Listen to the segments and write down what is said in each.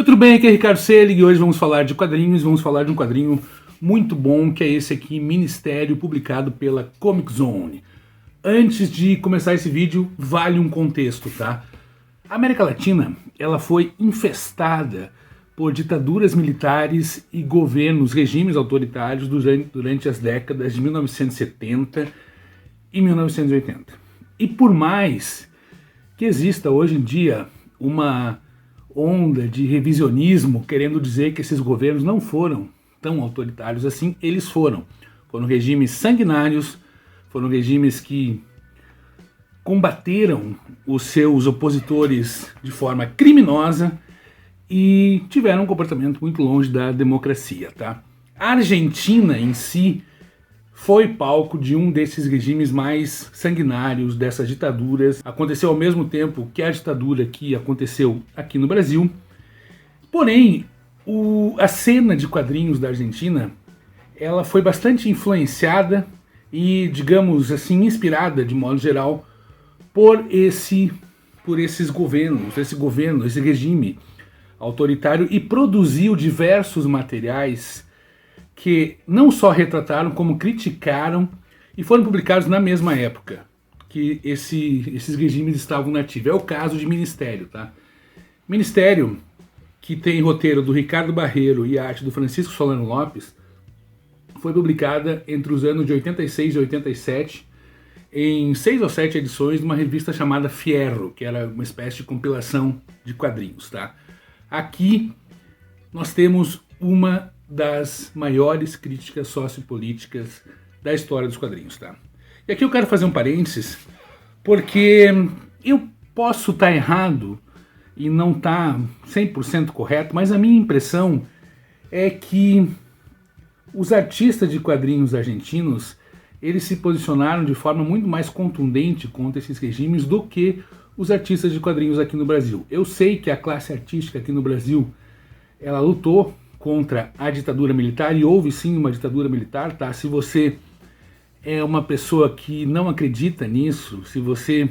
Oi, tudo bem? Aqui é Ricardo Selig e hoje vamos falar de quadrinhos, vamos falar de um quadrinho muito bom, que é esse aqui, Ministério, publicado pela Comic Zone. Antes de começar esse vídeo, vale um contexto, tá? A América Latina, ela foi infestada por ditaduras militares e governos, regimes autoritários durante as décadas de 1970 e 1980. E por mais que exista hoje em dia uma onda de revisionismo querendo dizer que esses governos não foram tão autoritários assim, eles foram. Foram regimes sanguinários, foram regimes que combateram os seus opositores de forma criminosa e tiveram um comportamento muito longe da democracia, tá? A Argentina em si foi palco de um desses regimes mais sanguinários, dessas ditaduras. Aconteceu ao mesmo tempo que a ditadura que aconteceu aqui no Brasil. Porém, a cena de quadrinhos da Argentina, ela foi bastante influenciada e, digamos assim, inspirada de modo geral por esses governos, esse regime autoritário, e produziu diversos materiais que não só retrataram, como criticaram e foram publicados na mesma época que esses regimes estavam nativos. É o caso de Ministério, tá? Ministério, que tem roteiro do Ricardo Barreiro e arte do Francisco Solano Lopes, foi publicada entre os anos de 86 e 87 em 6 ou 7 edições de uma revista chamada Fierro, que era uma espécie de compilação de quadrinhos, tá? Aqui nós temos uma das maiores críticas sociopolíticas da história dos quadrinhos, tá? E aqui eu quero fazer um parênteses, porque eu posso estar errado e não estar 100% correto, mas a minha impressão é que os artistas de quadrinhos argentinos, eles se posicionaram de forma muito mais contundente contra esses regimes do que os artistas de quadrinhos aqui no Brasil. Eu sei que a classe artística aqui no Brasil, ela lutou contra a ditadura militar, e houve sim uma ditadura militar, tá? Se você é uma pessoa que não acredita nisso, se você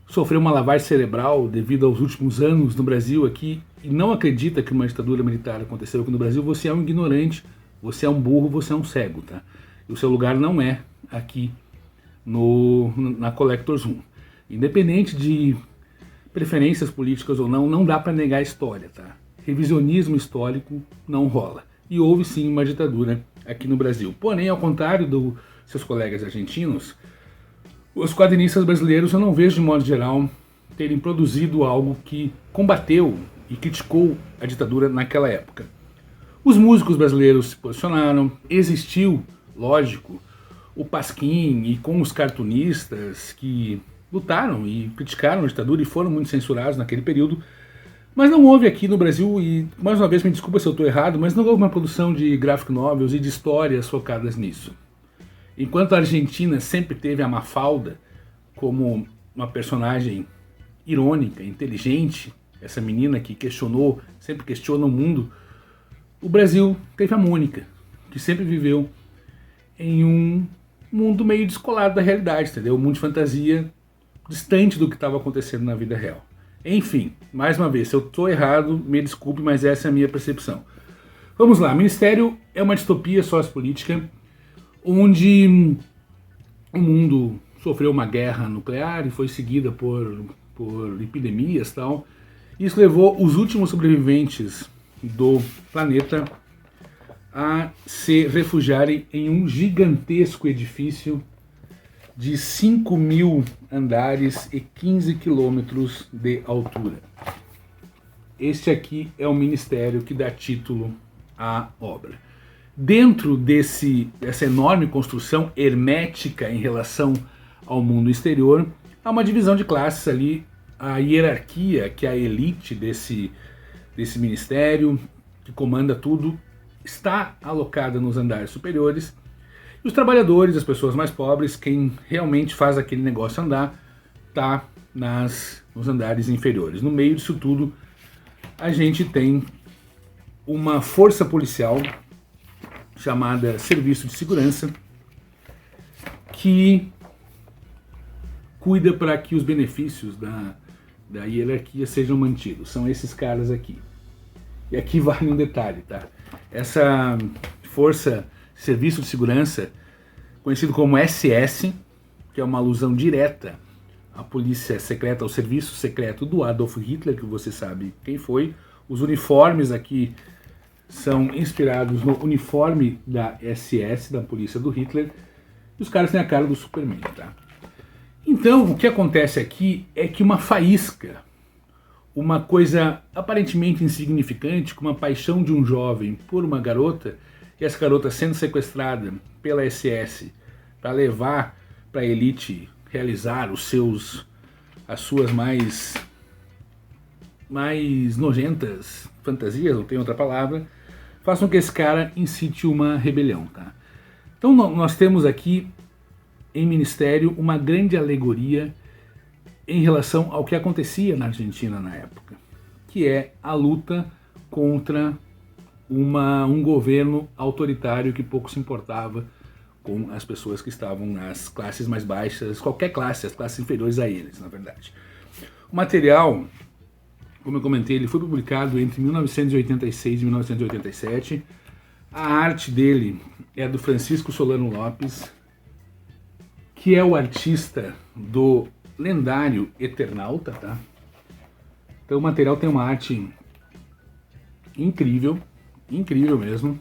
sofreu uma lavagem cerebral devido aos últimos anos no Brasil aqui e não acredita que uma ditadura militar aconteceu aqui no Brasil, você é um ignorante, você é um burro, você é um cego, tá? E o seu lugar não é aqui na Collectors Room. Independente de preferências políticas ou não, não dá para negar a história, tá? Revisionismo histórico não rola. E houve sim uma ditadura aqui no Brasil. Porém, ao contrário dos seus colegas argentinos, os quadrinistas brasileiros, eu não vejo de modo geral terem produzido algo que combateu e criticou a ditadura naquela época. Os músicos brasileiros se posicionaram, existiu, lógico, o Pasquim e com os cartunistas que lutaram e criticaram a ditadura e foram muito censurados naquele período. Mas não houve aqui no Brasil, e mais uma vez me desculpa se eu estou errado, mas não houve uma produção de graphic novels e de histórias focadas nisso. Enquanto a Argentina sempre teve a Mafalda como uma personagem irônica, inteligente, essa menina que sempre questiona o mundo, o Brasil teve a Mônica, que sempre viveu em um mundo meio descolado da realidade, entendeu? Um mundo de fantasia distante do que estava acontecendo na vida real. Enfim, mais uma vez, se eu estou errado, me desculpe, mas essa é a minha percepção. Vamos lá, Ministério é uma distopia sociopolítica onde o mundo sofreu uma guerra nuclear e foi seguida por epidemias e tal. Isso levou os últimos sobreviventes do planeta a se refugiarem em um gigantesco edifício de 5.000 andares e 15 quilômetros de altura. Este aqui é o Ministério que dá título à obra. Dentro dessa enorme construção hermética em relação ao mundo exterior, há uma divisão de classes ali, a hierarquia, que é a elite desse ministério, que comanda tudo, está alocada nos andares superiores. E os trabalhadores, as pessoas mais pobres, quem realmente faz aquele negócio andar, está nos andares inferiores. No meio disso tudo, a gente tem uma força policial chamada Serviço de Segurança, que cuida para que os benefícios da hierarquia sejam mantidos. São esses caras aqui. E aqui vale um detalhe, tá? Essa força, serviço de segurança, conhecido como SS, que é uma alusão direta à polícia secreta, ao serviço secreto do Adolf Hitler, que você sabe quem foi. Os uniformes aqui são inspirados no uniforme da SS, da polícia do Hitler, e os caras têm a cara do Superman, tá? Então, o que acontece aqui é que uma faísca, uma coisa aparentemente insignificante, como a paixão de um jovem por uma garota, e essa garota sendo sequestrada pela SS para levar para a elite realizar as suas mais nojentas fantasias, não tem outra palavra, façam que esse cara incite uma rebelião, tá? Então nós temos aqui em Ministério uma grande alegoria em relação ao que acontecia na Argentina na época, que é a luta contra um governo autoritário que pouco se importava com as pessoas que estavam nas classes mais baixas, qualquer classe, as classes inferiores a eles, na verdade. O material, como eu comentei, ele foi publicado entre 1986 e 1987. A arte dele é do Francisco Solano Lopes, que é o artista do lendário Eternauta, tá? Então o material tem uma arte incrível, incrível mesmo.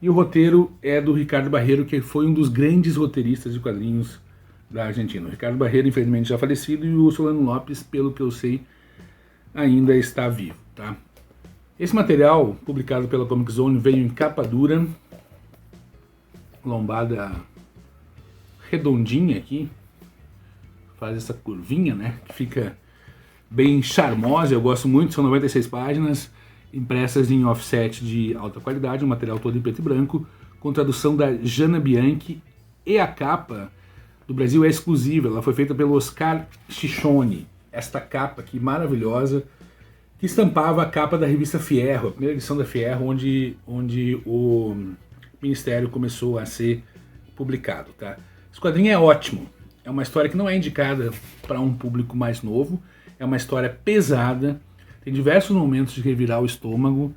E o roteiro é do Ricardo Barreiro, que foi um dos grandes roteiristas de quadrinhos da Argentina. O Ricardo Barreiro, infelizmente, já falecido, e o Solano Lopes, pelo que eu sei, ainda está vivo, tá? Esse material, publicado pela Comic Zone, veio em capa dura, lombada redondinha aqui, faz essa curvinha, né, que fica bem charmosa, eu gosto muito, são 96 páginas, impressas em offset de alta qualidade, um material todo em preto e branco, com tradução da Jana Bianchi, e a capa do Brasil é exclusiva, ela foi feita pelo Oscar Chichone, esta capa aqui maravilhosa, que estampava a capa da revista Fierro, a primeira edição da Fierro, onde o Ministério começou a ser publicado, tá? Esse quadrinho é ótimo, é uma história que não é indicada para um público mais novo, é uma história pesada, tem diversos momentos de revirar o estômago,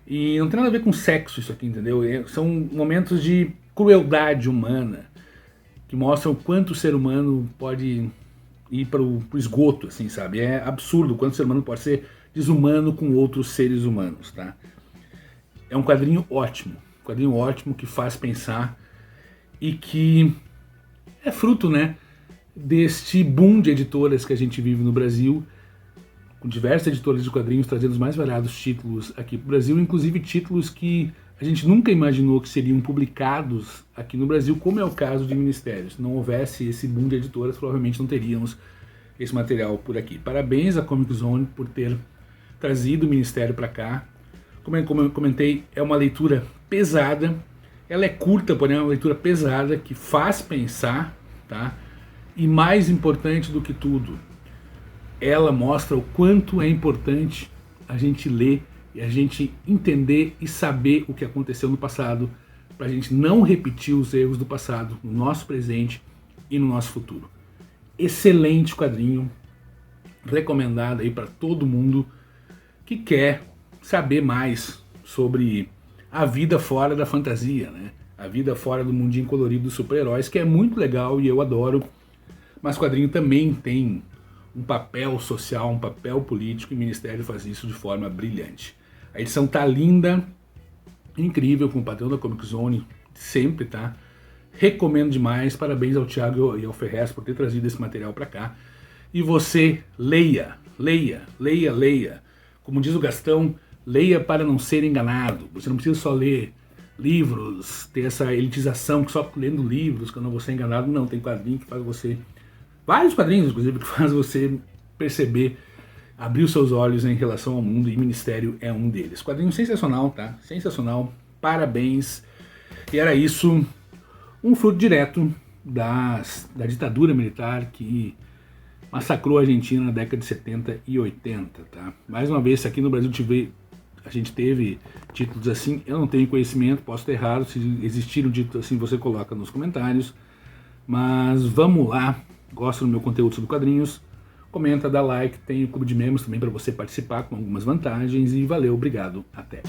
e não tem nada a ver com sexo isso aqui, entendeu? São momentos de crueldade humana, que mostram o quanto o ser humano pode ir para o esgoto, assim, sabe? É absurdo o quanto o ser humano pode ser desumano com outros seres humanos, tá? É um quadrinho ótimo que faz pensar e que é fruto, né, deste boom de editoras que a gente vive no Brasil, com diversas editoras de quadrinhos trazendo os mais variados títulos aqui para o Brasil, inclusive títulos que a gente nunca imaginou que seriam publicados aqui no Brasil, como é o caso de Ministério. Se não houvesse esse boom de editoras, provavelmente não teríamos esse material por aqui. Parabéns à Comic Zone por ter trazido o Ministério para cá. Como eu comentei, é uma leitura pesada, ela é curta, porém é uma leitura pesada que faz pensar, tá? E mais importante do que tudo, ela mostra o quanto é importante a gente ler e a gente entender e saber o que aconteceu no passado, para a gente não repetir os erros do passado no nosso presente e no nosso futuro. Excelente quadrinho, recomendado aí para todo mundo que quer saber mais sobre a vida fora da fantasia, né? A vida fora do mundinho colorido dos super-heróis, que é muito legal e eu adoro, mas o quadrinho também tem um papel social, um papel político, e o Ministério faz isso de forma brilhante. A edição tá linda, incrível, com o padrão da Comic Zone, sempre, tá? Recomendo demais, parabéns ao Thiago e ao Ferrez por ter trazido esse material para cá. E você leia, leia, leia, leia. Como diz o Gastão, leia para não ser enganado. Você não precisa só ler livros, ter essa elitização que só lendo livros que eu não vou ser enganado. Não, tem quadrinho que faz você... Vários quadrinhos, inclusive, que faz você perceber, abrir os seus olhos em relação ao mundo, e Ministério é um deles. Quadrinho sensacional, tá? Sensacional. Parabéns. E era isso, um fruto direto da ditadura militar que massacrou a Argentina na década de 70 e 80, tá? Mais uma vez, aqui no Brasil a gente teve títulos assim, eu não tenho conhecimento, posso ter errado, se existir um título assim você coloca nos comentários, mas vamos lá, gosta do meu conteúdo sobre quadrinhos, comenta, dá like, tem o clube de membros também para você participar com algumas vantagens e valeu, obrigado, até.